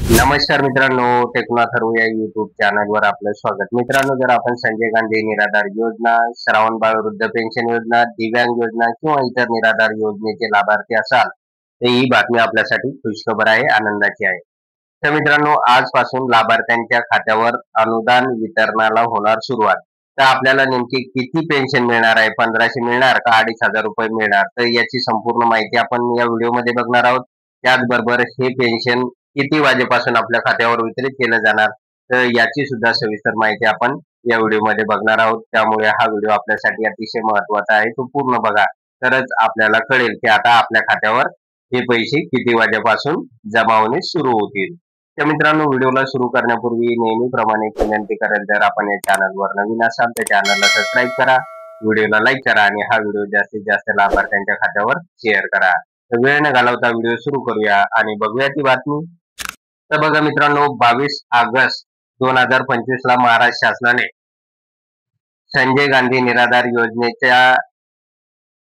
नमस्कार मित्रांनो, टेक्नॉथर्व या युट्यूब चॅनलवर आपलं स्वागत. मित्रांनो, जर आपण संजय गांधी निराधार योजना, श्रावणबाळ वृद्ध पेन्शन योजना, दिव्यांग योजना किंवा इतर निराधार योजनेचे लाभार्थी असाल तर ही बातमी आपल्यासाठी खुशखबर आहे, आनंदाची आहे. तर मित्रांनो, आजपासून लाभार्थ्यांच्या खात्यावर अनुदान वितरणाला होणार सुरुवात. तर आपल्याला नेमकी किती पेन्शन मिळणार आहे? 1500 मिळणार का 2500 रुपये मिळणार? तर याची संपूर्ण माहिती आपण या व्हिडिओमध्ये बघणार आहोत. त्याचबरोबर हे पेन्शन किती वाजेपासून आपल्या खात्यावर वितरित केलं जाणार, तर याची सुद्धा सविस्तर माहिती आपण या व्हिडिओमध्ये बघणार आहोत. त्यामुळे हा व्हिडिओ आपल्यासाठी अतिशय महत्वाचा आहे, तो पूर्ण बघा, तरच आपल्याला कळेल की आता आपल्या खात्यावर हे पैसे किती वाजेपासून जमा होणे सुरू होतील. तर मित्रांनो, व्हिडिओला सुरू करण्यापूर्वी नेहमीप्रमाणे विनंती करेल, जर आपण या चॅनलवर नवीन असाल तर चॅनलला सबस्क्राईब करा, व्हिडिओला लाईक करा आणि हा व्हिडिओ जास्तीत जास्त लाभार्थ्यांच्या खात्यावर शेअर करा. तर वेळ न घालवता व्हिडिओ सुरू करूया आणि बघूया ती बातमी. तर बघा मित्रांनो, 22 ऑगस्ट 2025 ला महाराष्ट्र शासनाने संजय गांधी निराधार योजनेच्या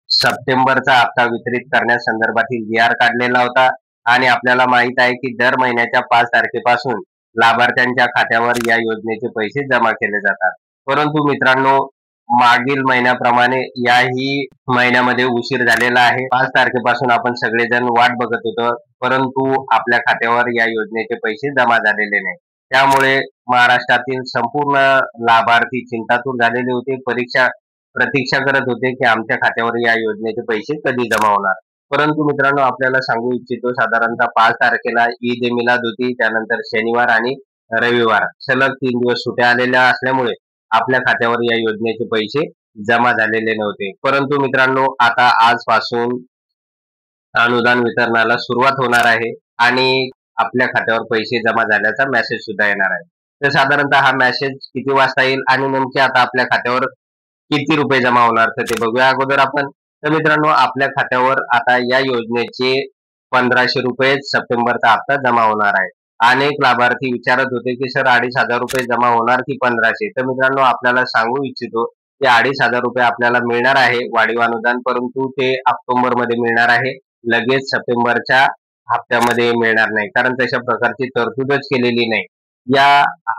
सप्टेंबरचा हप्ता वितरित करण्यासंदर्भातील जी.आर. काढलेला होता आणि आपल्याला माहित आहे की दर महिन्याच्या 5 तारखेपासून लाभार्थ्यांच्या खात्यावर या योजनेचे पैसे जमा केले जातात. परंतु मित्रांनो, मागील महिन्याप्रमाणे याही महिन्यामध्ये उशीर झालेला आहे. 5 तारखेपासून आपण सगळेजण वाट बघत होतो, परंतु आपल्या खात्यावर या योजनेचे पैसे जमा झालेले नाही. त्यामुळे महाराष्ट्रातील संपूर्ण लाभार्थी चिंतातूर झालेले होते, प्रतीक्षा करत होते की आमच्या खात्यावर या योजनेचे पैसे कधी जमा होणार. परंतु मित्रांनो, आपल्याला सांगू इच्छितो, साधारणतः 5 तारखेला ईद ए मिलाद होती, त्यानंतर शनिवार आणि रविवार सलग 3 दिवस सुट्या आलेल्या असल्यामुळे आपल्या खात्यावर या योजनेचे पैसे जमा झालेले नव्हते. परंतु मित्रांनो, आता आजपासून अनुदान वितरणाला सुरुवात होणार आहे आणि आपल्या खात्यावर पैसे जमा झाल्याचा मेसेज सुद्धा येणार आहे. तर साधारणतः हा मेसेज किती वाजता येईल आणि नेमके आता आपल्या खात्यावर किती रुपये जमा होणार, तर ते बघूया अगोदर आपण. तर मित्रांनो, आपल्या खात्यावर आता या योजनेचे 1500 रुपये सप्टेंबरचा हप्ता जमा होणार आहे. अनेक लाभार्थी विचारत होते की सर 2500 रुपये जमा होणार की 1500. तर मित्रांनो, आपल्याला सांगू इच्छितो की 2500 रुपये आपल्याला मिळणार आहे वाढीव अनुदान, परंतु ते ऑक्टोबर मध्ये मिळणार आहे, लगेच सप्टेंबरच्या हप्त्यामध्ये मिळणार नाही, कारण तशा प्रकारची तरतूदच केलेली नाही. या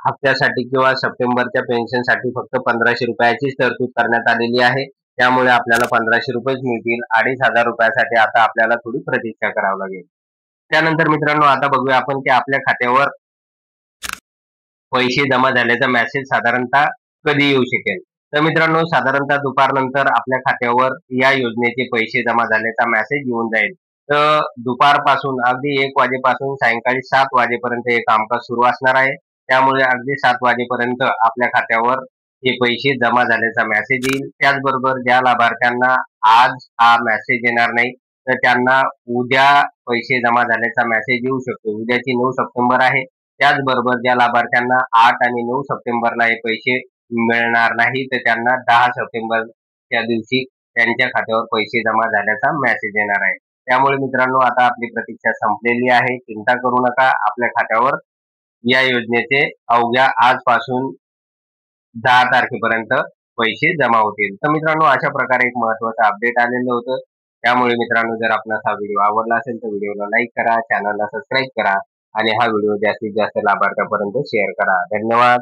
हप्त्यासाठी किंवा सप्टेंबरच्या पेन्शनसाठी फक्त 1500 रुपयाचीच तरतूद करण्यात आलेली आहे. त्यामुळे आपल्याला 1500 रुपयेच मिळतील. 2500 रुपयासाठी आता आपल्याला थोडी प्रतीक्षा करावी लागेल. त्यानंतर मित्रांनो, आता बघूया आपण की आपल्या खात्यावर पैसे जमा झाल्याचा मेसेज साधारणतः कधी येऊ शकेल. तर मित्रांनो, साधारणतः दुपारनंतर आपल्या खात्यावर या योजनेचे पैसे जमा झाल्याचा मेसेज येऊन जाईल. तर दुपारपासून अगदी 1 वाजेपासून सायंकाळी 7 वाजेपर्यंत हे कामकाज सुरू असणार आहे. त्यामुळे अगदी 7 वाजेपर्यंत आपल्या खात्यावर हे पैसे जमा झाल्याचा मेसेज येईल. त्याचबरोबर ज्या लाभार्थ्यांना आज हा मेसेज येणार नाही, तर त्यांना उद्या पैसे जमा झाल्याचा मेसेज येऊ शकतो. उद्याची 9 सप्टेंबर आहे. त्याचबरोबर ज्या लाभार्थ्यांना 8 आणि 9 सप्टेंबरला हे पैसे मिळणार नाही, तर त्यांना 10 सप्टेंबरच्या दिवशी त्यांच्या खात्यावर पैसे जमा झाल्याचा मेसेज येणार आहे. त्यामुळे मित्रांनो, आता आपली प्रतीक्षा संपलेली आहे. चिंता करू नका, आपल्या खात्यावर या योजनेचे अवघ्या आजपासून 10 तारखेपर्यंत पैसे जमा होतील. तर मित्रांनो, अशा प्रकारे एक महत्त्वाचं अपडेट आलेलं होतं. त्यामुळे मित्रांनो, जर आपणास हा व्हिडिओ आवडला असेल तर व्हिडिओला लाईक करा, चॅनलला सबस्क्राईब करा आणि हा व्हिडिओ जास्तीत जास्त लाभार्थ्यांपर्यंत शेअर करा. धन्यवाद.